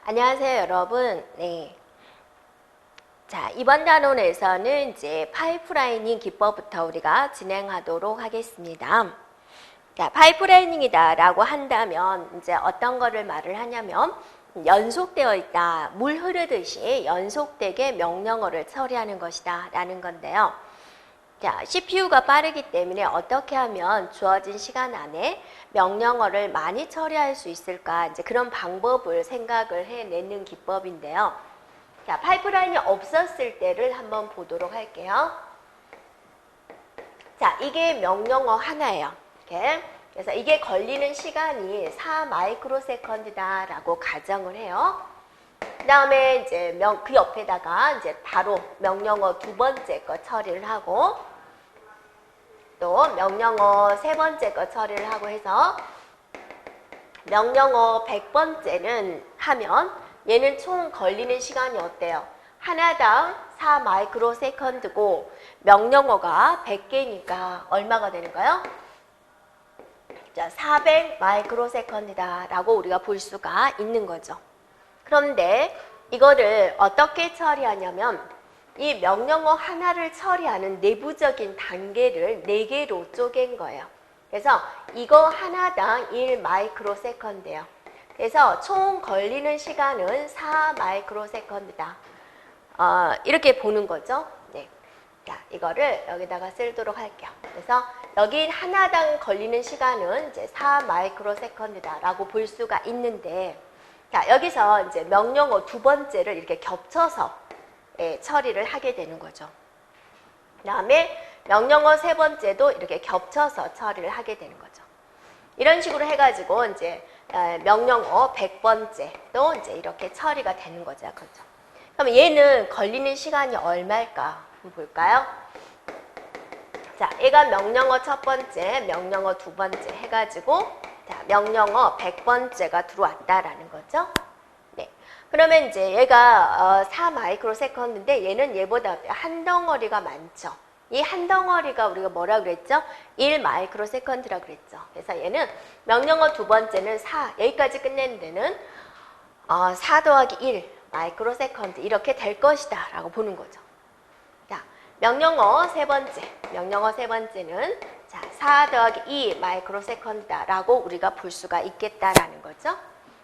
안녕하세요, 여러분. 네. 자, 이번 단원에서는 이제 파이프라이닝 기법부터 우리가 진행하도록 하겠습니다. 자, 파이프라이닝이다라고 한다면 이제 어떤 거를 말을 하냐면 연속되어 있다, 물 흐르듯이 연속되게 명령어를 처리하는 것이다 라는 건데요. 자, CPU가 빠르기 때문에 어떻게 하면 주어진 시간 안에 명령어를 많이 처리할 수 있을까, 이제 그런 방법을 생각을 해내는 기법인데요. 자, 파이프라인이 없었을 때를 한번 보도록 할게요. 자, 이게 명령어 하나예요. 이렇게. 그래서 이게 걸리는 시간이 4 마이크로세컨드다 라고 가정을 해요. 그 다음에 이제 그 옆에다가 이제 바로 명령어 두 번째 거 처리를 하고, 또 명령어 세 번째 거 처리를 하고 해서 명령어 100번째는 하면 얘는 총 걸리는 시간이 어때요? 하나당 4 마이크로세컨드고 명령어가 100개니까 얼마가 되는가요? 자, 400 마이크로세컨드다 라고 우리가 볼 수가 있는 거죠. 그런데 이거를 어떻게 처리하냐면 이 명령어 하나를 처리하는 내부적인 단계를 4개로 쪼갠 거예요. 그래서 이거 하나당 1 마이크로세컨드예요. 그래서 총 걸리는 시간은 4 마이크로세컨드다. 이렇게 보는 거죠. 네. 자, 이거를 여기다가 쓰도록 할게요. 그래서 여기 하나당 걸리는 시간은 이제 4 마이크로세컨드다 라고 볼 수가 있는데, 자, 여기서 이제 명령어 두 번째를 이렇게 겹쳐서 처리를 하게 되는 거죠. 그 다음에 명령어 세 번째도 이렇게 겹쳐서 처리를 하게 되는 거죠. 이런 식으로 해가지고 이제 명령어 100번째도 이제 이렇게 처리가 되는 거죠. 그렇죠? 그럼 얘는 걸리는 시간이 얼마일까? 한번 볼까요? 자, 얘가 명령어 첫 번째, 명령어 두 번째 해가지고 자, 명령어 100번째가 들어왔다라는 거죠. 네. 그러면 이제 얘가 4 마이크로세컨드인데 얘는 얘보다 한 덩어리가 많죠. 이 한 덩어리가 우리가 뭐라 그랬죠? 1 마이크로세컨드라 그랬죠. 그래서 얘는 명령어 두 번째는 4, 여기까지 끝내는 데는 4 더하기 1 마이크로세컨드 이렇게 될 것이다 라고 보는 거죠. 자, 명령어 세 번째, 명령어 세 번째는 자, 4 더하기 2 마이크로세컨드다 라고 우리가 볼 수가 있겠다라는 거죠.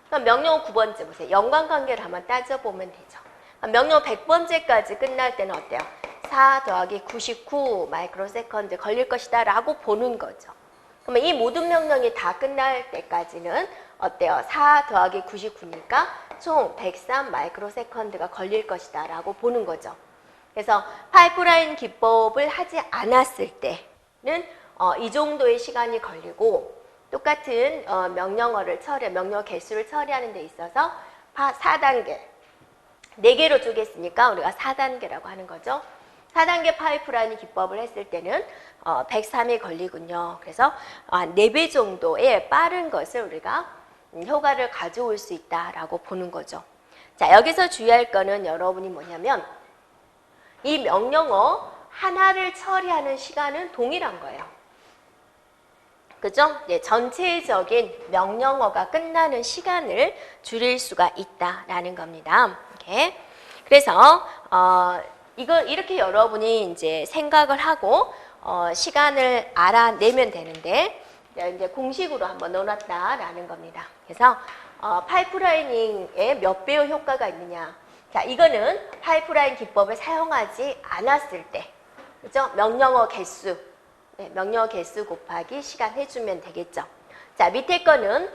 그럼 명령어 9번째 보세요. 연관관계를 한번 따져보면 되죠. 명령어 100번째까지 끝날 때는 어때요? 4 더하기 99 마이크로세컨드 걸릴 것이다 라고 보는 거죠. 그러면 이 모든 명령이 다 끝날 때까지는 어때요? 4 더하기 99니까 총 103 마이크로세컨드가 걸릴 것이다 라고 보는 거죠. 그래서 파이프라인 기법을 하지 않았을 때는 이 정도의 시간이 걸리고, 똑같은 명령어를 명령어 개수를 처리하는 데 있어서 4단계, 4개로 쪼갰으니까 우리가 4단계라고 하는 거죠. 4단계 파이프라인 기법을 했을 때는 103이 걸리군요. 그래서 4배 정도의 빠른 것을 우리가 효과를 가져올 수 있다라고 보는 거죠. 자, 여기서 주의할 거는 여러분이 뭐냐면 이 명령어 하나를 처리하는 시간은 동일한 거예요. 그죠? 네, 전체적인 명령어가 끝나는 시간을 줄일 수가 있다라는 겁니다. 이렇게. 그래서 이렇게 여러분이 이제 생각을 하고 시간을 알아내면 되는데, 이제 공식으로 한번 넣어놨다라는 겁니다. 그래서 파이프라이닝에 몇 배의 효과가 있느냐? 자, 이거는 파이프라인 기법을 사용하지 않았을 때, 그죠? 명령어 개수. 네, 명령어 개수 곱하기 시간 해주면 되겠죠. 자, 밑에 거는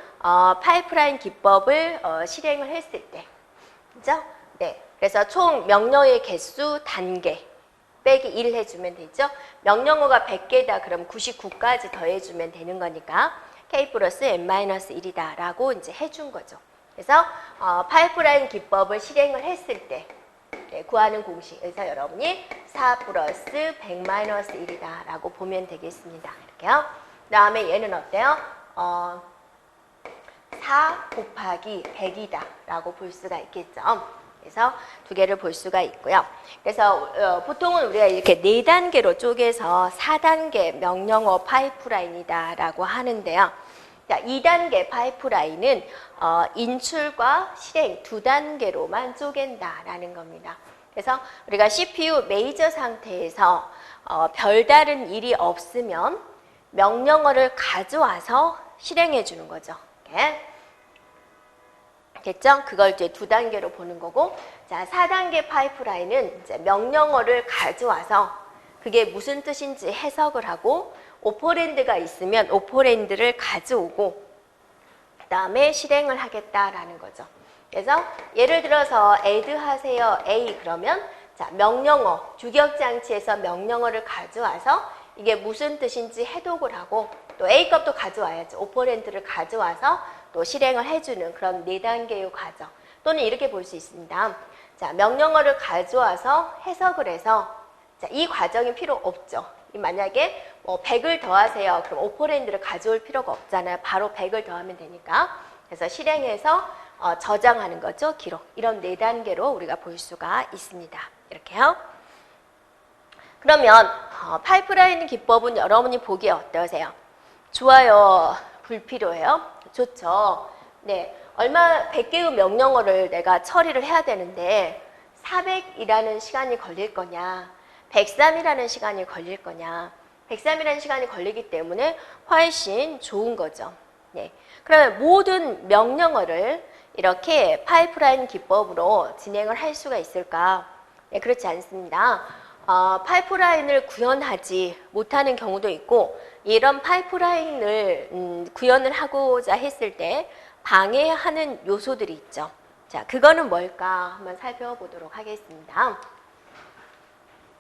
파이프라인 기법을 실행을 했을 때, 그죠? 네, 그래서 총 명령어의 개수 단계 빼기 1 해주면 되죠. 명령어가 100개다 그럼 99까지 더해주면 되는 거니까 k 플러스 n-1이다 라고 이제 해준 거죠. 그래서 파이프라인 기법을 실행을 했을 때 구하는 공식에서 여러분이 4 플러스 100-1이다 라고 보면 되겠습니다. 이렇게요. 그 다음에 얘는 어때요? 4 곱하기 100이다 라고 볼 수가 있겠죠. 그래서 두 개를 볼 수가 있고요. 그래서 보통은 우리가 이렇게 4단계로 쪼개서 4단계 명령어 파이프라인이다 라고 하는데요. 자, 2단계 파이프라인은 인출과 실행 두 단계로만 쪼갠다라는 겁니다. 그래서 우리가 CPU 메이저 상태에서 별다른 일이 없으면 명령어를 가져와서 실행해 주는 거죠. 이렇게. 됐죠? 그걸 이제 두 단계로 보는 거고, 자, 4단계 파이프라인은 이제 명령어를 가져와서 그게 무슨 뜻인지 해석을 하고, 오퍼랜드가 있으면 오퍼랜드를 가져오고, 그 다음에 실행을 하겠다라는 거죠. 그래서 예를 들어서 add 하세요 a 그러면 자, 명령어, 주격장치에서 명령어를 가져와서 이게 무슨 뜻인지 해독을 하고 또 a 값도 가져와야죠. 오퍼랜드를 가져와서 또 실행을 해주는 그런 4단계의 과정. 또는 이렇게 볼 수 있습니다. 자, 명령어를 가져와서 해석을 해서 자, 이 과정이 필요 없죠. 만약에 뭐 100을 더하세요. 그럼 오퍼랜드를 가져올 필요가 없잖아요. 바로 100을 더하면 되니까. 그래서 실행해서 저장하는 거죠. 기록. 이런 4단계로 우리가 볼 수가 있습니다. 이렇게요. 그러면 파이프라인 기법은 여러분이 보기에 어떠세요? 좋아요? 불필요해요? 좋죠. 네, 얼마 100개의 명령어를 내가 처리를 해야 되는데 400이라는 시간이 걸릴 거냐, 103이라는 시간이 걸릴 거냐. 103이라는 시간이 걸리기 때문에 훨씬 좋은 거죠. 네, 그러면 모든 명령어를 이렇게 파이프라인 기법으로 진행을 할 수가 있을까? 네, 그렇지 않습니다. 파이프라인을 구현하지 못하는 경우도 있고 이런 파이프라인을 구현을 하고자 했을 때 방해하는 요소들이 있죠. 자, 그거는 뭘까 한번 살펴보도록 하겠습니다.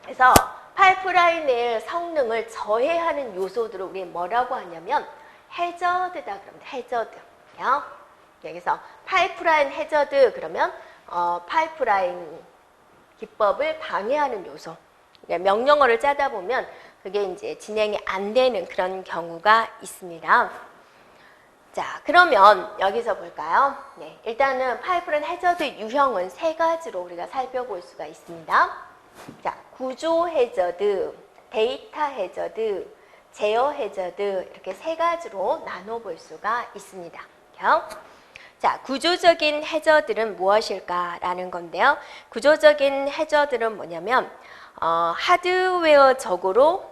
그래서 파이프라인의 성능을 저해하는 요소들을 우리 뭐라고 하냐면 해저드다 그럽니다. 해저드요. 여기서 파이프라인 해저드 그러면 파이프라인 기법을 방해하는 요소. 그러니까 명령어를 짜다 보면 그게 이제 진행이 안 되는 그런 경우가 있습니다. 자, 그러면 여기서 볼까요? 네, 일단은 파이프라인 해저드 유형은 3가지로 우리가 살펴볼 수가 있습니다. 자, 구조 해저드, 데이터 해저드, 제어 해저드 이렇게 3가지로 나눠볼 수가 있습니다. 자, 구조적인 해저들은 무엇일까라는 건데요. 구조적인 해저들은 뭐냐면 하드웨어적으로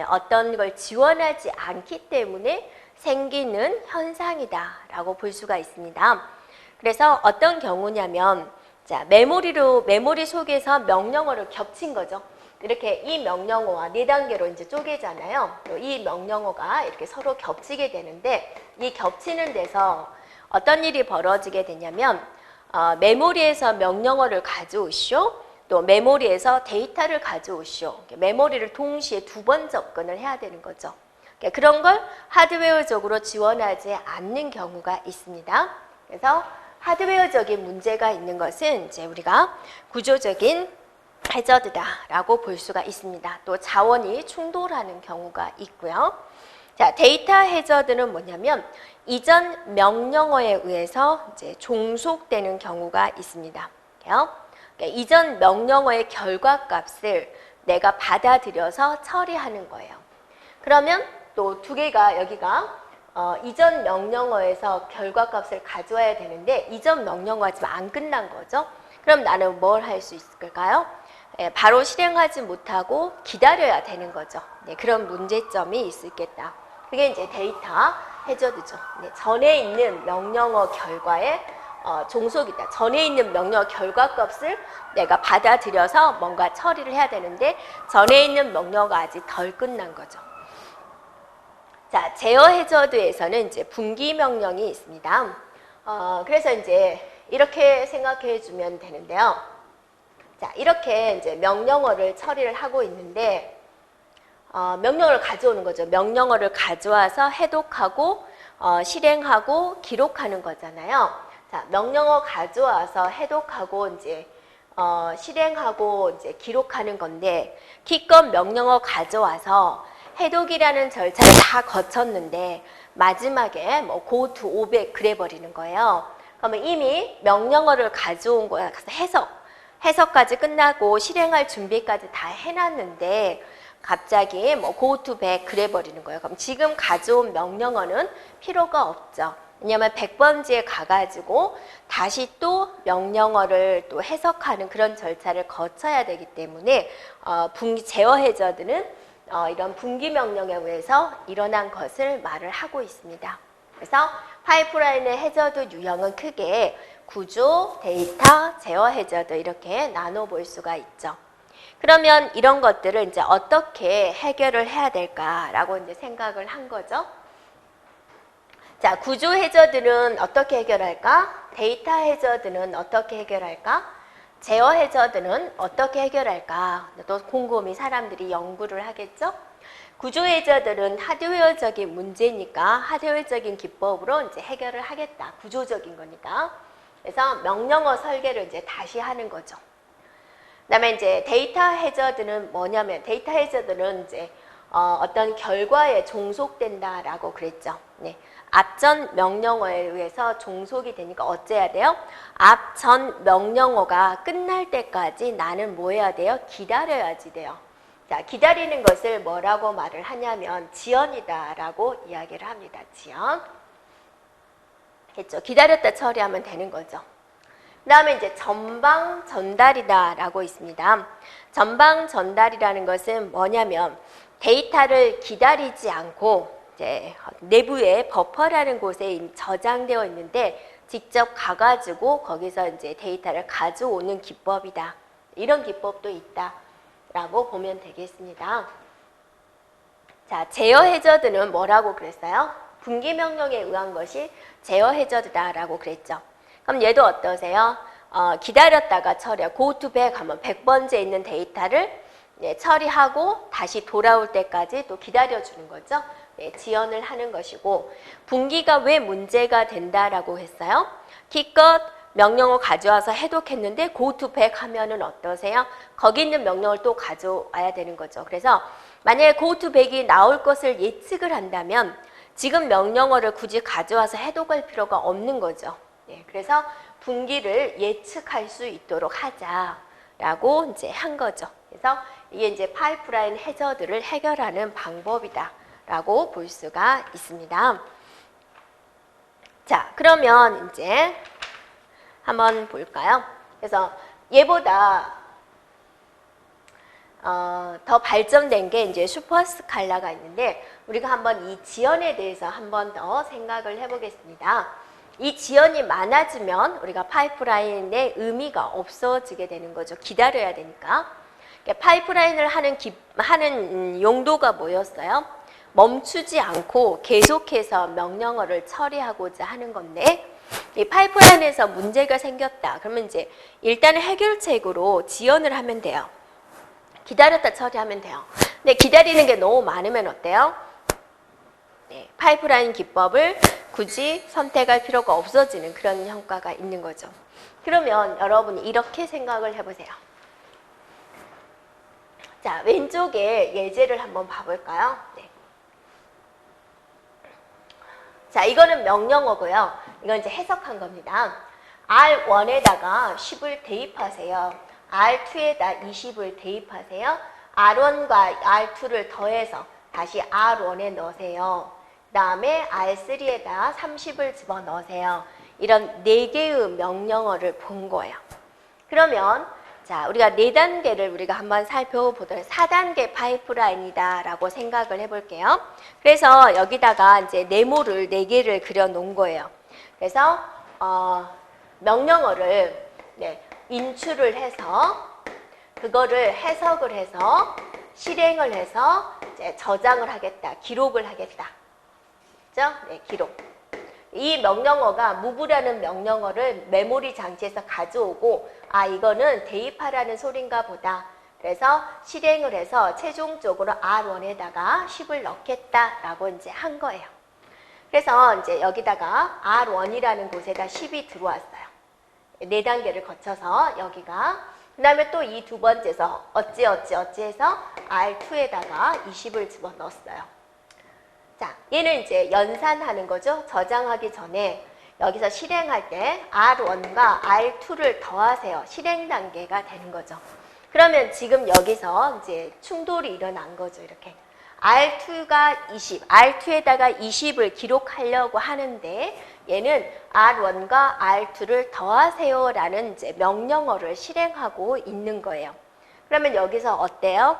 어떤 걸 지원하지 않기 때문에 생기는 현상이다라고 볼 수가 있습니다. 그래서 어떤 경우냐면 자, 메모리 속에서 명령어를 겹친 거죠. 이렇게 이 명령어와 4단계로 이제 쪼개잖아요. 이 명령어가 이렇게 서로 겹치게 되는데 이 겹치는 데서 어떤 일이 벌어지게 되냐면 메모리에서 명령어를 가져오시오. 또 메모리에서 데이터를 가져오시오. 메모리를 동시에 2번 접근을 해야 되는 거죠. 그런 걸 하드웨어적으로 지원하지 않는 경우가 있습니다. 그래서 하드웨어적인 문제가 있는 것은 이제 우리가 구조적인 해저드다라고 볼 수가 있습니다. 또 자원이 충돌하는 경우가 있고요. 자, 데이터 해저드는 뭐냐면 이전 명령어에 의해서 이제 종속되는 경우가 있습니다. 그러니까 이전 명령어의 결과값을 내가 받아들여서 처리하는 거예요. 그러면 또 2개가 여기가 이전 명령어에서 결과값을 가져와야 되는데 이전 명령어가 지금 안 끝난 거죠. 그럼 나는 뭘 할 수 있을까요? 바로 실행하지 못하고 기다려야 되는 거죠. 네, 그런 문제점이 있겠다. 그게 이제 데이터 해저드죠. 네, 전에 있는 명령어 결과에 종속이다. 전에 있는 명령어 결과값을 내가 받아들여서 뭔가 처리를 해야 되는데 전에 있는 명령어가 아직 덜 끝난 거죠. 자, 제어 해저드에서는 이제 분기 명령이 있습니다. 그래서 이제 이렇게 생각해 주면 되는데요. 자, 이렇게 이제 명령어를 처리를 하고 있는데, 명령어를 가져오는 거죠. 명령어를 가져와서 해독하고, 실행하고, 기록하는 거잖아요. 자, 명령어 가져와서 해독하고, 이제, 실행하고, 이제 기록하는 건데, 기껏 명령어 가져와서 해독이라는 절차를 다 거쳤는데 마지막에 뭐 go to 500 그래 버리는 거예요. 그러면 이미 명령어를 가져온 거야. 그래서 해석까지 끝나고 실행할 준비까지 다 해놨는데 갑자기 뭐 go to back 그래 버리는 거예요. 그럼 지금 가져온 명령어는 필요가 없죠. 왜냐하면 100번지에 가가지고 다시 또 명령어를 또 해석하는 그런 절차를 거쳐야 되기 때문에 제어 해저드는 이런 분기 명령에 의해서 일어난 것을 말을 하고 있습니다. 그래서 파이프라인의 해저드 유형은 크게 구조, 데이터, 제어 해저드 이렇게 나눠볼 수가 있죠. 그러면 이런 것들을 이제 어떻게 해결을 해야 될까라고 이제 생각을 한 거죠. 자, 구조 해저드는 어떻게 해결할까? 데이터 해저드는 어떻게 해결할까? 제어 해저드는 어떻게 해결할까? 또 곰곰이 사람들이 연구를 하겠죠? 구조 해저드는 하드웨어적인 문제니까 하드웨어적인 기법으로 이제 해결을 하겠다. 구조적인 거니까. 그래서 명령어 설계를 이제 다시 하는 거죠. 그다음에 이제 데이터 해저드는 뭐냐면 데이터 해저드는 이제 어떤 결과에 종속된다라고 그랬죠. 네. 앞전 명령어에 의해서 종속이 되니까 어째야 돼요? 앞전 명령어가 끝날 때까지 나는 뭐 해야 돼요? 기다려야지 돼요. 자, 기다리는 것을 뭐라고 말을 하냐면 지연이다라고 이야기를 합니다. 지연. 했죠. 기다렸다 처리하면 되는 거죠. 그 다음에 이제 전방 전달이다라고 있습니다. 전방 전달이라는 것은 뭐냐면 데이터를 기다리지 않고 이제 내부에 버퍼라는 곳에 저장되어 있는데 직접 가가지고 거기서 이제 데이터를 가져오는 기법이다. 이런 기법도 있다라고 보면 되겠습니다. 자, 제어 해저드는 뭐라고 그랬어요? 분기 명령에 의한 것이 제어 해저드다라고 그랬죠. 그럼 얘도 어떠세요? 기다렸다가 처리하고 go to back 하면 100번째 있는 데이터를 처리하고 다시 돌아올 때까지 또 기다려주는 거죠. 지연을 하는 것이고 분기가 왜 문제가 된다라고 했어요? 기껏 명령어 가져와서 해독했는데 go to back 하면은 어떠세요? 거기 있는 명령을 또 가져와야 되는 거죠. 그래서 만약에 go to back이 나올 것을 예측을 한다면 지금 명령어를 굳이 가져와서 해독할 필요가 없는 거죠. 그래서 분기를 예측할 수 있도록 하자라고 이제 한 거죠. 그래서 이게 이제 파이프라인 해저드를 해결하는 방법이다라고 볼 수가 있습니다. 자, 그러면 이제 한번 볼까요? 그래서 얘보다 더 발전된 게 이제 슈퍼스칼라가 있는데 우리가 한번 이 지연에 대해서 한번 더 생각을 해보겠습니다. 이 지연이 많아지면 우리가 파이프라인의 의미가 없어지게 되는 거죠. 기다려야 되니까. 파이프라인을 하는 용도가 뭐였어요? 멈추지 않고 계속해서 명령어를 처리하고자 하는 건데 이 파이프라인에서 문제가 생겼다. 그러면 이제 일단은 해결책으로 지연을 하면 돼요. 기다렸다 처리하면 돼요. 근데 기다리는 게 너무 많으면 어때요? 네, 파이프라인 기법을 굳이 선택할 필요가 없어지는 그런 효과가 있는 거죠. 그러면 여러분이 이렇게 생각을 해보세요. 자, 왼쪽에 예제를 한번 봐볼까요? 네. 자, 이거는 명령어고요. 이건 이제 해석한 겁니다. R1에다가 10을 대입하세요. R2에다 20을 대입하세요. R1과 R2를 더해서 다시 R1에 넣으세요. 그 다음에 R3에다 30을 집어넣으세요. 이런 4개의 명령어를 본 거예요. 그러면 자, 우리가 4단계를 우리가 한번 살펴보도록 4단계 파이프라인이다 라고 생각을 해볼게요. 그래서 여기다가 이제 네모를 4개를 그려 놓은 거예요. 그래서 명령어를 인출을 해서 그거를 해석을 해서 실행을 해서 이제 저장을 하겠다, 기록을 하겠다. 그죠? 네, 기록. 이 명령어가 move라는 명령어를 메모리 장치에서 가져오고 이거는 대입하라는 소린가 보다. 그래서 실행을 해서 최종적으로 R1에다가 10을 넣겠다라고 이제 한 거예요. 그래서 이제 여기다가 R1이라는 곳에다 10이 들어왔어요. 4단계를 거쳐서 여기가 그 다음에 또 이 두 번째에서 어찌 해서 R2에다가 20을 집어넣었어요. 자, 얘는 이제 연산하는 거죠. 저장하기 전에 여기서 실행할 때 R1과 R2를 더하세요. 실행 단계가 되는 거죠. 그러면 지금 여기서 이제 충돌이 일어난 거죠. 이렇게. R2가 20, R2에다가 20을 기록하려고 하는데 얘는 R1과 R2를 더하세요라는 이제 명령어를 실행하고 있는 거예요. 그러면 여기서 어때요?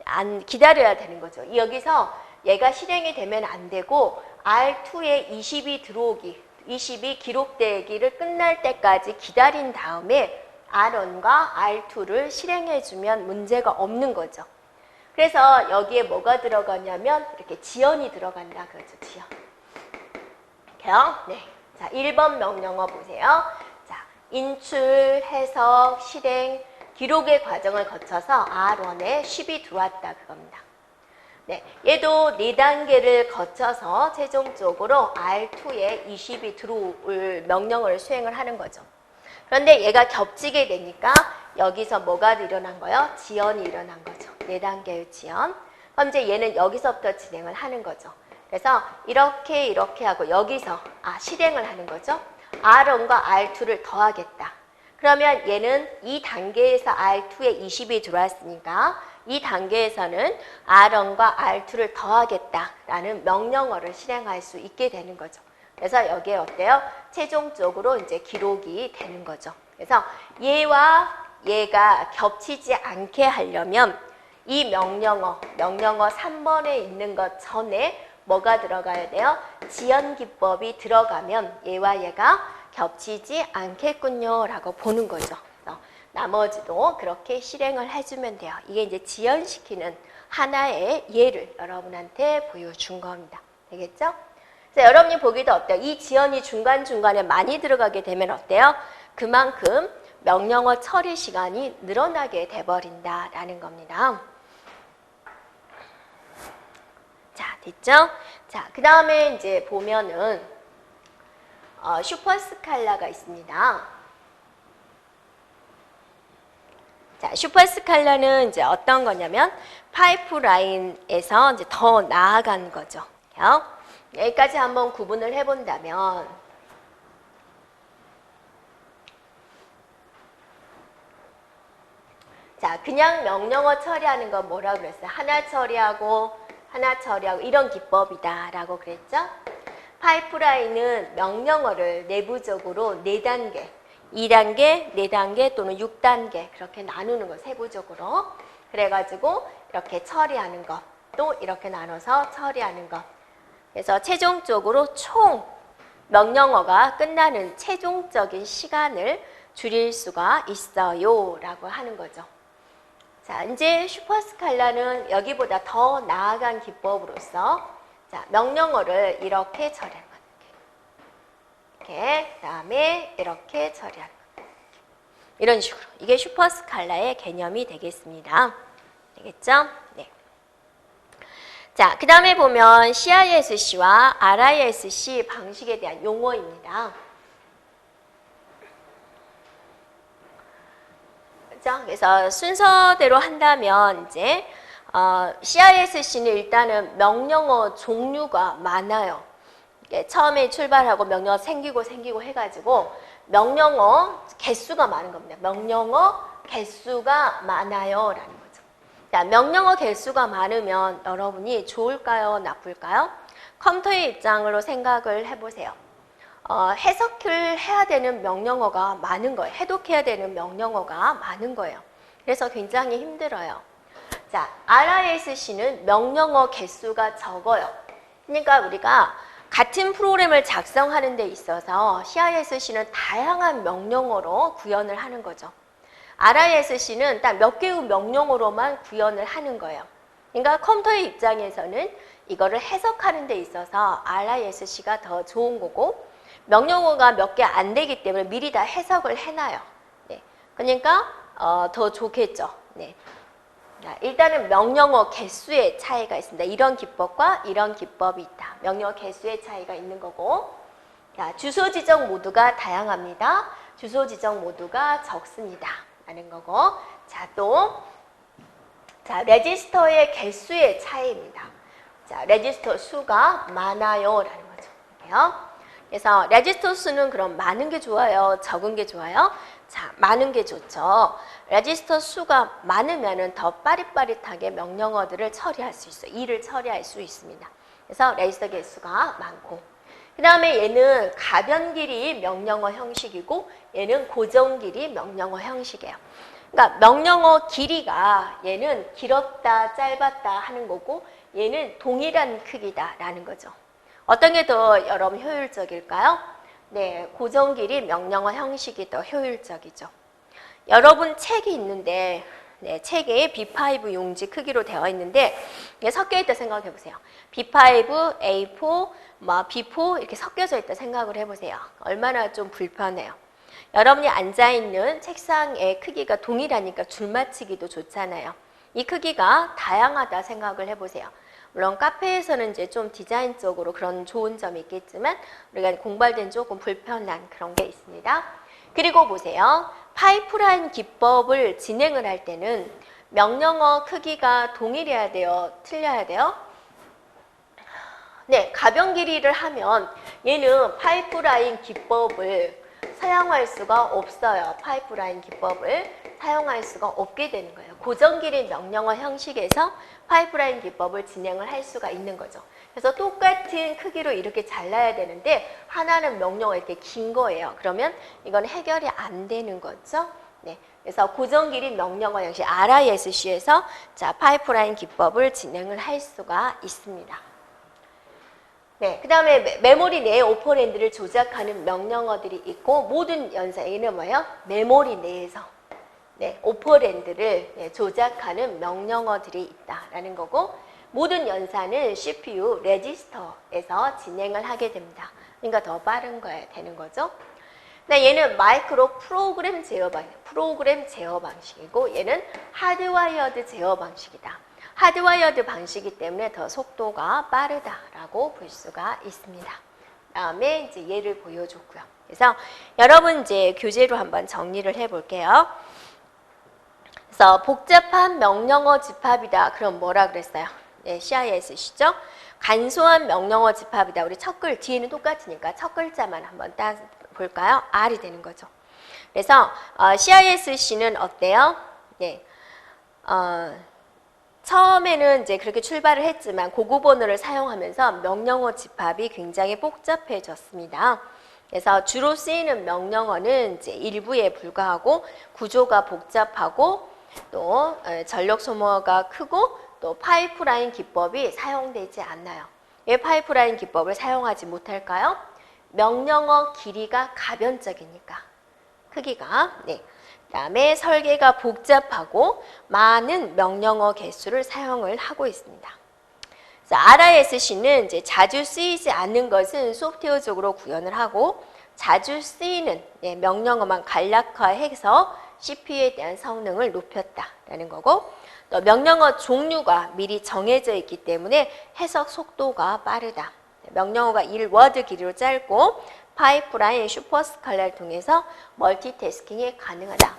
안 기다려야 되는 거죠. 여기서 얘가 실행이 되면 안 되고 R2에 20이 기록되기를 끝날 때까지 기다린 다음에 R1과 R2를 실행해주면 문제가 없는 거죠. 그래서 여기에 뭐가 들어가냐면 이렇게 지연이 들어간다 그러죠. 지연. 이렇게요. 네. 자, 1번 명령어 보세요. 자, 인출, 해석, 실행, 기록의 과정을 거쳐서 R1에 10이 들어왔다 그겁니다. 네, 얘도 4단계를 거쳐서 최종적으로 R2에 20이 들어올 명령어를 수행을 하는 거죠. 그런데 얘가 겹치게 되니까 여기서 뭐가 일어난 거예요? 지연이 일어난 거죠. 4단계의 지연. 그럼 이제 얘는 여기서부터 진행을 하는 거죠. 그래서 이렇게 하고 여기서 실행을 하는 거죠. R1과 R2를 더하겠다. 그러면 얘는 이 단계에서 R2에 20이 들어왔으니까 이 단계에서는 R1과 R2를 더하겠다라는 명령어를 실행할 수 있게 되는 거죠. 그래서 여기에 어때요? 최종적으로 이제 기록이 되는 거죠. 그래서 얘와 얘가 겹치지 않게 하려면 이 명령어 3번에 있는 것 전에 뭐가 들어가야 돼요? 지연 기법이 들어가면 얘와 얘가 겹치지 않겠군요 라고 보는 거죠. 그래서 나머지도 그렇게 실행을 해주면 돼요. 이게 이제 지연시키는 하나의 예를 여러분한테 보여준 겁니다. 되겠죠? 그래서 여러분이 보기도 어때요? 이 지연이 중간중간에 많이 들어가게 되면 어때요? 그만큼 명령어 처리 시간이 늘어나게 돼버린다라는 겁니다. 자, 됐죠? 자, 그 다음에 이제 보면은 슈퍼스칼라가 있습니다. 자, 슈퍼스칼라는 이제 어떤 거냐면 파이프라인에서 이제 더 나아간 거죠. 여기까지 한번 구분을 해본다면 자, 그냥 명령어 처리하는 건 뭐라고 그랬어요? 하나 처리하고 이런 기법이다 라고 그랬죠? 파이프라인은 명령어를 내부적으로 4단계, 2단계, 4단계 또는 6단계 그렇게 나누는 거 세부적으로. 그래가지고 이렇게 처리하는 것, 또 이렇게 나눠서 처리하는 것. 그래서 최종적으로 총 명령어가 끝나는 최종적인 시간을 줄일 수가 있어요 라고 하는 거죠. 자, 이제 슈퍼스칼라는 여기보다 더 나아간 기법으로서 자, 명령어를 이렇게 처리하는 거예요. 이렇게, 그 다음에 이렇게 처리하는 거예요. 이런 식으로. 이게 슈퍼스칼라의 개념이 되겠습니다. 되겠죠? 네. 자, 그 다음에 보면 CISC와 RISC 방식에 대한 용어입니다. 그렇죠? 그래서 순서대로 한다면 이제 CISC는 일단은 명령어 종류가 많아요. 처음에 출발하고 명령어 생기고 해가지고 명령어 개수가 많은 겁니다. 명령어 개수가 많아요 라는 거죠. 자, 명령어 개수가 많으면 여러분이 좋을까요? 나쁠까요? 컴퓨터의 입장으로 생각을 해보세요. 해석을 해야 되는 명령어가 많은 거예요. 해독해야 되는 명령어가 많은 거예요. 그래서 굉장히 힘들어요. 자, RISC는 명령어 개수가 적어요. 그러니까 우리가 같은 프로그램을 작성하는 데 있어서 CISC는 다양한 명령어로 구현을 하는 거죠. RISC는 딱 몇 개의 명령어로만 구현을 하는 거예요. 그러니까 컴퓨터의 입장에서는 이거를 해석하는 데 있어서 RISC가 더 좋은 거고 명령어가 몇 개 안 되기 때문에 미리 다 해석을 해놔요. 네. 그러니까 더 좋겠죠. 네. 자, 일단은 명령어 개수의 차이가 있습니다. 이런 기법과 이런 기법이 있다. 명령어 개수의 차이가 있는 거고 자, 주소 지정 모두가 다양합니다. 주소 지정 모두가 적습니다. 라는 거고 자, 또 자, 레지스터의 개수의 차이입니다. 자, 레지스터 수가 많아요. 라는 거죠. 그래서 레지스터 수는 그럼 많은 게 좋아요? 적은 게 좋아요? 자, 많은 게 좋죠. 레지스터 수가 많으면 더 빠릿빠릿하게 명령어들을 처리할 수 있어요. 일을 처리할 수 있습니다. 그래서 레지스터 개수가 많고, 그 다음에 얘는 가변 길이 명령어 형식이고 얘는 고정 길이 명령어 형식이에요. 그러니까 명령어 길이가 얘는 길었다 짧았다 하는 거고 얘는 동일한 크기다라는 거죠. 어떤 게 더 여러분 효율적일까요? 네, 고정 길이 명령어 형식이 더 효율적이죠. 여러분 책이 있는데 네, 책에 B5 용지 크기로 되어 있는데 이게 섞여 있다 생각해 보세요. B5, A4, 뭐 B4 이렇게 섞여져 있다 생각을 해보세요. 얼마나 좀 불편해요. 여러분이 앉아있는 책상의 크기가 동일하니까 줄 맞추기도 좋잖아요. 이 크기가 다양하다 생각을 해보세요. 물론 카페에서는 이제 좀 디자인적으로 그런 좋은 점이 있겠지만 우리가 공부할 때는 조금 불편한 그런 게 있습니다. 그리고 보세요. 파이프라인 기법을 진행을 할 때는 명령어 크기가 동일해야 돼요? 틀려야 돼요? 네, 가변 길이를 하면 얘는 파이프라인 기법을 사용할 수가 없어요. 파이프라인 기법을 사용할 수가 없게 되는 거예요. 고정 길이 명령어 형식에서 파이프라인 기법을 진행을 할 수가 있는 거죠. 그래서 똑같은 크기로 이렇게 잘라야 되는데 하나는 명령어 이렇게 긴 거예요. 그러면 이건 해결이 안 되는 거죠. 네, 그래서 고정 길이 명령어 형식 RISC에서 자 파이프라인 기법을 진행을 할 수가 있습니다. 네, 그 다음에 메모리 내에 오퍼랜드를 조작하는 명령어들이 있고 모든 연산에는 뭐예요? 메모리 내에서 네, 오퍼랜드를 네, 조작하는 명령어들이 있다라는 거고 모든 연산은 CPU 레지스터에서 진행을 하게 됩니다. 그러니까 더 빠른 거야 되는 거죠. 네, 얘는 마이크로 프로그램 제어 방식이고 얘는 하드와이어드 제어 방식이다. 하드와이어드 방식이기 때문에 더 속도가 빠르다라고 볼 수가 있습니다. 다음에 이제 얘를 보여줬고요. 그래서 여러분 이제 교재로 한번 정리를 해볼게요. 그래서 복잡한 명령어 집합이다. 그럼 뭐라 그랬어요? 네, CIS시죠? 간소한 명령어 집합이다. 우리 첫 글 뒤에는 똑같으니까 첫 글자만 한번 따 볼까요? R이 되는 거죠. 그래서 CISC는 어때요? 네. 처음에는 이제 그렇게 출발을 했지만 고급 언어를 사용하면서 명령어 집합이 굉장히 복잡해졌습니다. 그래서 주로 쓰이는 명령어는 이제 일부에 불과하고 구조가 복잡하고 또 전력 소모가 크고 또 파이프라인 기법이 사용되지 않나요? 왜 파이프라인 기법을 사용하지 못할까요? 명령어 길이가 가변적이니까 크기가 네. 그다음에 설계가 복잡하고 많은 명령어 개수를 사용을 하고 있습니다. RISC는 이제 자주 쓰이지 않는 것은 소프트웨어적으로 구현을 하고 자주 쓰이는 명령어만 간략화해서 CPU에 대한 성능을 높였다라는 거고 또 명령어 종류가 미리 정해져 있기 때문에 해석 속도가 빠르다. 명령어가 1워드 길이로 짧고 파이프라인 슈퍼스칼라를 통해서 멀티태스킹이 가능하다.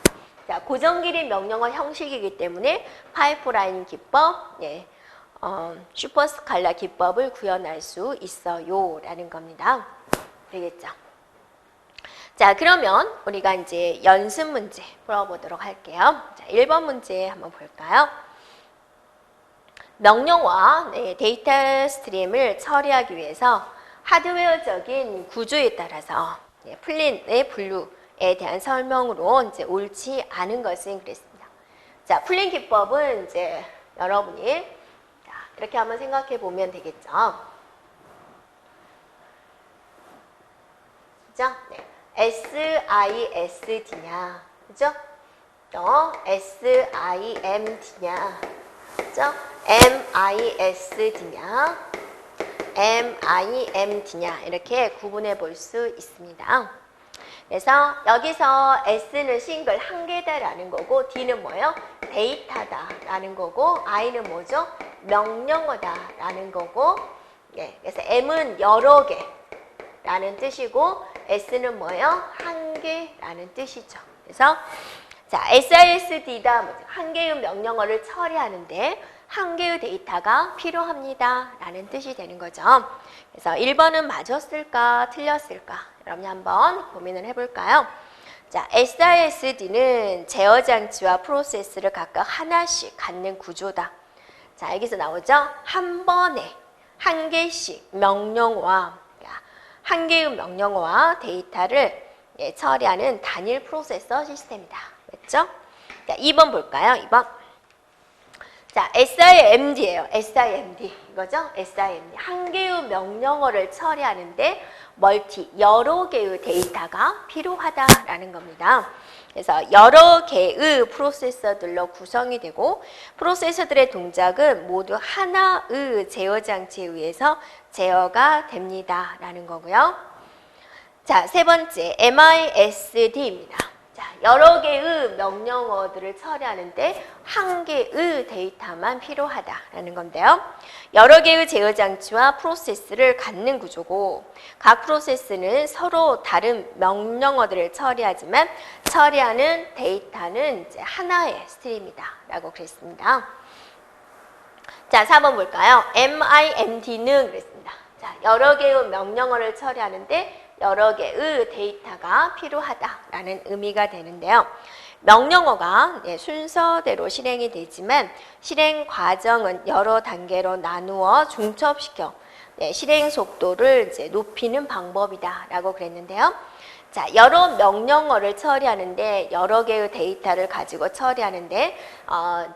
자, 고정 길이 명령어 형식이기 때문에 파이프라인 기법, 슈퍼스칼라 기법을 구현할 수 있어요. 라는 겁니다. 되겠죠? 자, 그러면 우리가 이제 연습 문제 풀어보도록 할게요. 자, 1번 문제 한번 볼까요? 명령어와 데이터 스트림을 처리하기 위해서 하드웨어적인 구조에 따라서 풀린의 분류에 대한 설명으로 이제 옳지 않은 것은 그랬습니다. 자, 풀린 기법은 이제 여러분이 자, 이렇게 한번 생각해 보면 되겠죠. 그죠? 네. SISD냐, 그죠? 또 SIMD냐, 그죠? MISD냐, MIMD냐 이렇게 구분해 볼 수 있습니다. 그래서 여기서 S는 싱글 한 개다라는 거고 D는 뭐예요? 데이터다라는 거고 I는 뭐죠? 명령어다라는 거고 예, 그래서 M은 여러 개라는 뜻이고 S는 뭐예요? 한 개라는 뜻이죠. 그래서 자, SISD다 한 개의 명령어를 처리하는데 한 개의 데이터가 필요합니다 라는 뜻이 되는 거죠. 그래서 1번은 맞았을까 틀렸을까 여러분이 한번 고민을 해볼까요? 자, SISD는 제어 장치와 프로세스를 각각 하나씩 갖는 구조다. 자, 여기서 나오죠? 한 번에 한 개씩 명령어와 한 개의 명령어와 데이터를 처리하는 단일 프로세서 시스템이다. 맞죠? 자, 2번 볼까요? 2번. 자, SIMD예요. SIMD. 이거죠? SIMD. 한 개의 명령어를 처리하는데 여러 개의 데이터가 필요하다라는 겁니다. 그래서 여러 개의 프로세서들로 구성이 되고 프로세서들의 동작은 모두 하나의 제어 장치에 의해서 제어가 됩니다. 라는 거고요. 자, 세 번째 MISD입니다. 자, 여러 개의 명령어들을 처리하는데 한 개의 데이터만 필요하다라는 건데요. 여러 개의 제어 장치와 프로세스를 갖는 구조고 각 프로세스는 서로 다른 명령어들을 처리하지만 처리하는 데이터는 이제 하나의 스트림이다 라고 그랬습니다. 자, 4번 볼까요? MIMD는 그랬습니다. 자, 여러 개의 명령어를 처리하는데 여러 개의 데이터가 필요하다라는 의미가 되는데요. 명령어가 순서대로 실행이 되지만 실행 과정은 여러 단계로 나누어 중첩시켜 실행 속도를 이제 높이는 방법이다라고 그랬는데요. 자, 여러 명령어를 처리하는데 여러 개의 데이터를 가지고 처리하는데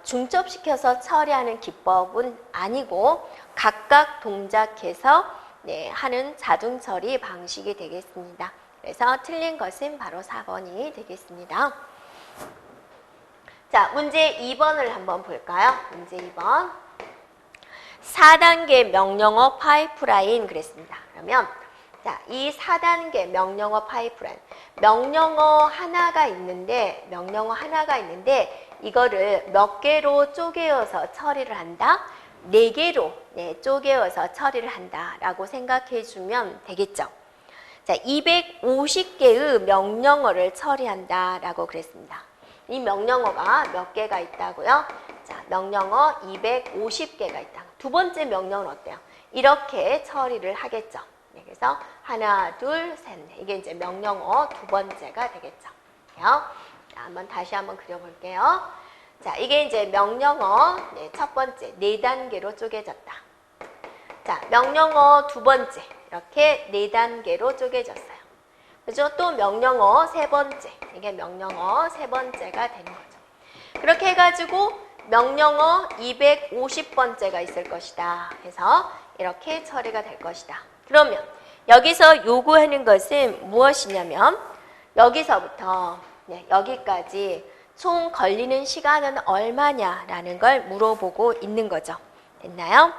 중첩시켜서 처리하는 기법은 아니고 각각 동작해서 하는 자동 처리 방식이 되겠습니다. 그래서 틀린 것은 바로 4번이 되겠습니다. 자, 문제 2번을 한번 볼까요? 문제 2번. 4단계 명령어 파이프라인 그랬습니다. 그러면 자, 이 4단계 명령어 파이프라인. 명령어 하나가 있는데 이거를 몇 개로 쪼개어서 처리를 한다? 4개로 쪼개어서 처리를 한다라고 생각해 주면 되겠죠. 자, 250개의 명령어를 처리한다라고 그랬습니다. 이 명령어가 몇 개가 있다고요? 자, 명령어 250개가 있다. 두 번째 명령어는 어때요? 이렇게 처리를 하겠죠. 그래서 하나, 둘, 셋. 이게 이제 명령어 두 번째가 되겠죠. 자, 다시 한번 그려볼게요. 자, 이게 이제 명령어 첫 번째 4단계로 쪼개졌다. 자, 명령어 두 번째 이렇게 4단계로 쪼개졌어요. 그죠? 또 명령어 세 번째, 이게 명령어 세 번째가 되는 거죠. 그렇게 해가지고 명령어 250번째가 있을 것이다. 해서 이렇게 처리가 될 것이다. 그러면 여기서 요구하는 것은 무엇이냐면 여기서부터 여기까지 총 걸리는 시간은 얼마냐라는 걸 물어보고 있는 거죠. 됐나요?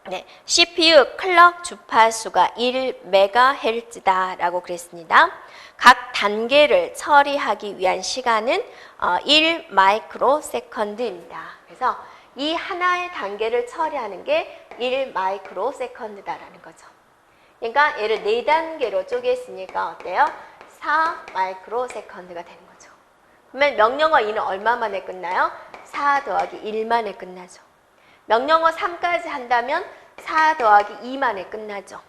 네, CPU 클럭 주파수가 1MHz다라고 그랬습니다. 각 단계를 처리하기 위한 시간은 1마이크로세컨드입니다. 그래서 이 하나의 단계를 처리하는 게 1마이크로세컨드다라는 거죠. 그러니까 얘를 4단계로 쪼개했으니까 어때요? 4마이크로세컨드가 되는 거죠. 그러면 명령어 2는 얼마 만에 끝나요? 4 더하기 1 만에 끝나죠. 명령어 3까지 한다면 4 더하기 2 만에 끝나죠.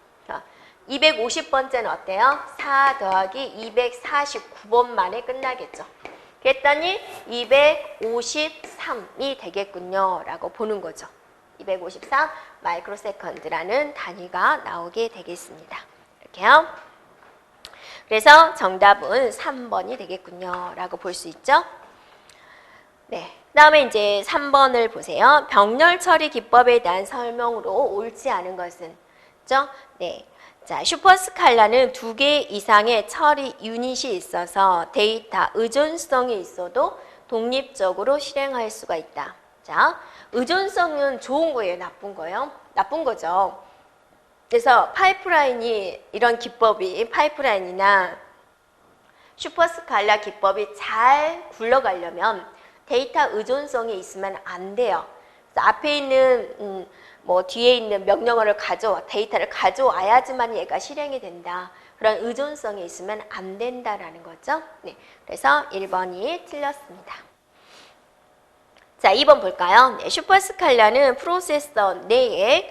250번째는 어때요? 4 더하기 249번 만에 끝나겠죠. 그랬더니 253이 되겠군요. 라고 보는 거죠. 253 마이크로세컨드라는 단위가 나오게 되겠습니다. 이렇게요. 그래서 정답은 3번이 되겠군요. 라고 볼 수 있죠. 네. 그 다음에 이제 3번을 보세요. 병렬 처리 기법에 대한 설명으로 옳지 않은 것은, 그죠? 네. 자, 슈퍼스칼라는 2개 이상의 처리 유닛이 있어서 데이터 의존성이 있어도 독립적으로 실행할 수가 있다. 자, 의존성은 좋은 거예요? 나쁜 거예요? 나쁜 거죠. 그래서 파이프라인이 이런 기법이 파이프라인이나 슈퍼스칼라 기법이 잘 굴러가려면 데이터 의존성이 있으면 안 돼요. 그래서 앞에 있는 뒤에 있는 명령어를 데이터를 가져와야지만 얘가 실행이 된다. 그런 의존성이 있으면 안 된다라는 거죠. 네, 그래서 1번이 틀렸습니다. 자, 2번 볼까요? 네, 슈퍼스칼라는 프로세서 내에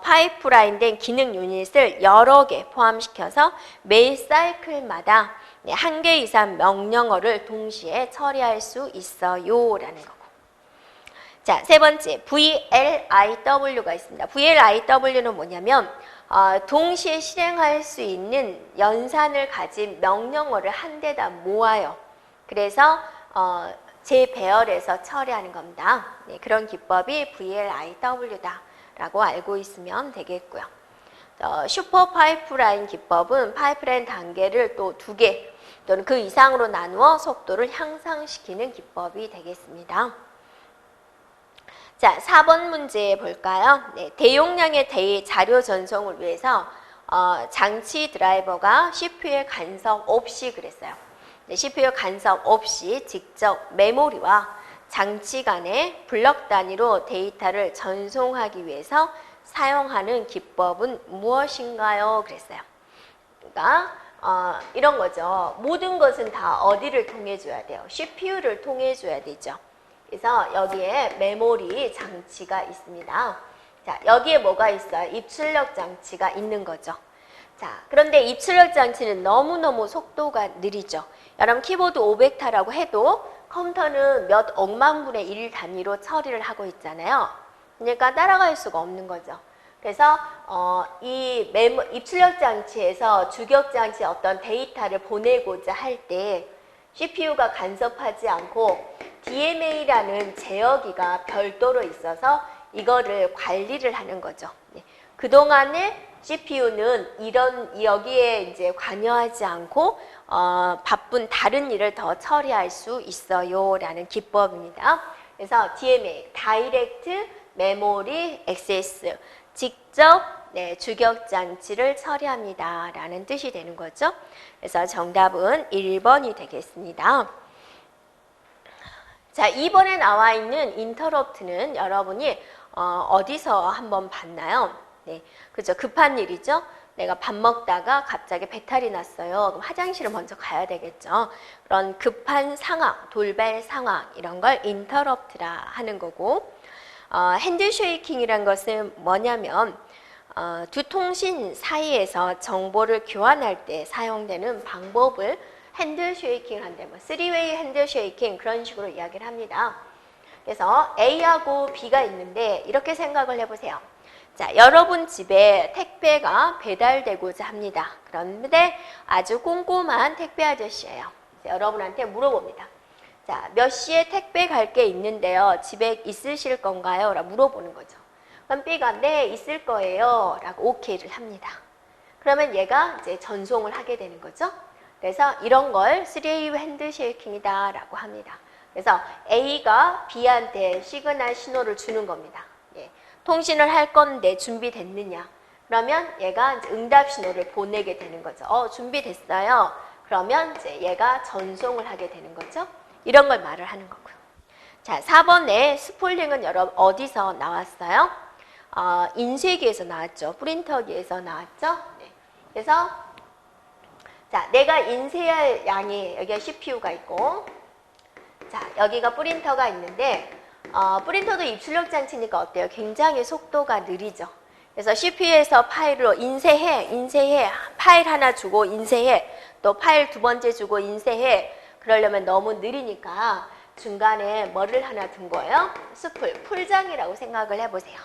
파이프라인된 기능 유닛을 여러 개 포함시켜서 매 사이클마다 네, 한 개 이상 명령어를 동시에 처리할 수 있어요 라는 거고. 자, 세 번째 VLIW가 있습니다. VLIW는 뭐냐면 동시에 실행할 수 있는 연산을 가진 명령어를 한 데다 모아요. 그래서 재배열해서 처리하는 겁니다. 네, 그런 기법이 VLIW다 라고 알고 있으면 되겠고요. 슈퍼 파이프라인 기법은 파이프라인 단계를 또 2개 또는 그 이상으로 나누어 속도를 향상시키는 기법이 되겠습니다. 자, 4번 문제 볼까요? 네, 대용량의 자료 전송을 위해서 장치 드라이버가 CPU에 간섭 없이 그랬어요. 네, CPU 간섭 없이 직접 메모리와 장치 간의 블럭 단위로 데이터를 전송하기 위해서 사용하는 기법은 무엇인가요? 그랬어요. 그러니까 이런 거죠. 모든 것은 다 어디를 통해 줘야 돼요? CPU를 통해 줘야 되죠. 그래서 여기에 메모리 장치가 있습니다. 자, 여기에 뭐가 있어요? 입출력 장치가 있는 거죠. 자, 그런데 입출력 장치는 너무너무 속도가 느리죠. 여러분 키보드 500타라고 해도 컴퓨터는 몇 억만 분의 1 단위로 처리를 하고 있잖아요. 그러니까 따라갈 수가 없는 거죠. 그래서 이 입출력 장치에서 주격 장치에 어떤 데이터를 보내고자 할 때 CPU가 간섭하지 않고 DMA라는 제어기가 별도로 있어서 이거를 관리를 하는 거죠. 네. 그동안에 CPU는 여기에 이제 관여하지 않고 바쁜 다른 일을 더 처리할 수 있어요 라는 기법입니다. 그래서 DMA, Direct Memory Access, 직접 주격 장치를 처리합니다 라는 뜻이 되는 거죠. 그래서 정답은 1번이 되겠습니다. 자, 2번에 나와 있는 인터럽트는 여러분이 어디서 한번 봤나요? 네, 그죠. 급한 일이죠. 내가 밥 먹다가 갑자기 배탈이 났어요. 그럼 화장실을 먼저 가야 되겠죠. 그런 급한 상황, 돌발 상황 이런 걸 인터럽트라 하는 거고, 핸드쉐이킹이란 것은 뭐냐면 두 통신 사이에서 정보를 교환할 때 사용되는 방법을 핸드쉐이킹을 한대. 뭐 3웨이 핸드쉐이킹 그런 식으로 이야기를 합니다. 그래서 A하고 B가 있는데 이렇게 생각을 해보세요. 자, 여러분 집에 택배가 배달되고자 합니다. 그런데 아주 꼼꼼한 택배 아저씨예요. 여러분한테 물어봅니다. 자, 몇 시에 택배 갈 게 있는데요. 집에 있으실 건가요? 라고 물어보는 거죠. 그럼 B가 네, 있을 거예요. 라고 오케이를 합니다. 그러면 얘가 이제 전송을 하게 되는 거죠. 그래서 이런 걸 3웨이 핸드쉐이킹이다 라고 합니다. 그래서 A가 B한테 시그널 신호를 주는 겁니다. 예. 통신을 할 건데 준비됐느냐? 그러면 얘가 이제 응답 신호를 보내게 되는 거죠. 준비됐어요. 그러면 이제 얘가 전송을 하게 되는 거죠. 이런 걸 말을 하는 거고요. 자, 4번에 스폴링은 여러분 어디서 나왔어요? 인쇄기에서 나왔죠. 프린터기에서 나왔죠. 네. 그래서 자, 내가 인쇄할 양이 여기가 CPU가 있고, 자, 여기가 프린터가 있는데, 프린터도 입출력 장치니까 어때요? 굉장히 속도가 느리죠. 그래서 CPU에서 파일로 인쇄해, 파일 하나 주고 인쇄해, 또 파일 2번째 주고 인쇄해. 그러려면 너무 느리니까 중간에 뭐를 하나 둔 거예요? 풀장이라고 생각을 해보세요.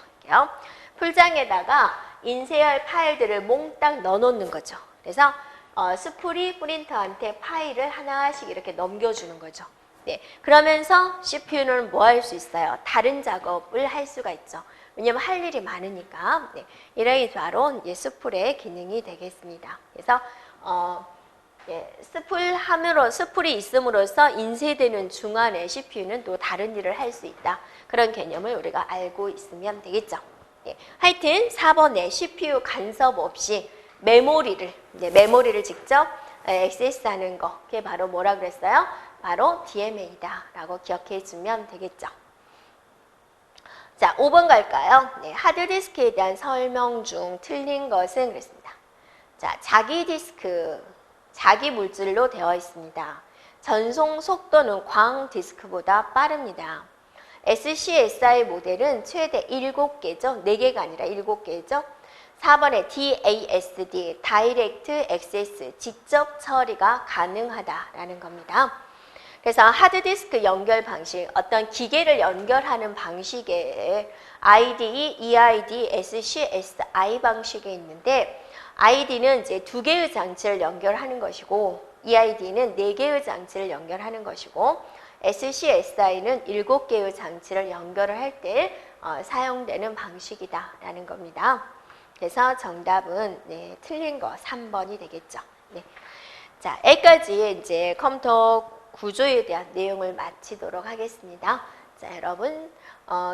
풀장에다가 인쇄할 파일들을 몽땅 넣어놓는 거죠. 그래서 스풀이 프린터한테 파일을 하나씩 이렇게 넘겨주는 거죠. 네, 그러면서 CPU는 뭐 할 수 있어요? 다른 작업을 할 수가 있죠. 왜냐면 할 일이 많으니까. 네, 이런 바로 스풀의 기능이 되겠습니다. 그래서 스풀이 있음으로써 인쇄되는 중간에 CPU는 또 다른 일을 할 수 있다. 그런 개념을 우리가 알고 있으면 되겠죠. 네, 하여튼 4번에 CPU 간섭 없이 메모리를 직접 액세스하는 거, 그게 바로 뭐라 그랬어요? 바로 DMA다 라고 기억해 주면 되겠죠. 자, 5번 갈까요? 네, 하드디스크에 대한 설명 중 틀린 것은 그랬습니다. 자, 자기 디스크, 자기 물질로 되어 있습니다. 전송 속도는 광 디스크보다 빠릅니다. SCSI 모델은 최대 7개죠. 4개가 아니라 7개죠. 4번에 DASD, Direct Access, 직접 처리가 가능하다라는 겁니다. 그래서 하드디스크 연결 방식, 어떤 기계를 연결하는 방식에 IDE, EID, SCSI 방식이 있는데 ID는 이제 2개의 장치를 연결하는 것이고 EID는 4개의 장치를 연결하는 것이고 SCSI는 7개의 장치를 연결을 할 때 사용되는 방식이다라는 겁니다. 그래서 정답은 네, 틀린 거 3번이 되겠죠. 네. 자, 여기까지 이제 컴퓨터 구조에 대한 내용을 마치도록 하겠습니다. 자, 여러분.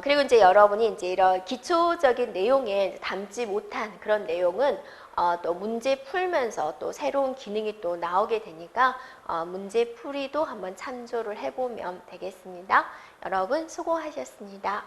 그리고 이제 여러분이 이제 이런 기초적인 내용에 담지 못한 그런 내용은 또 문제 풀면서 또 새로운 기능이 또 나오게 되니까 문제 풀이도 한번 참조를 해보면 되겠습니다. 여러분 수고하셨습니다.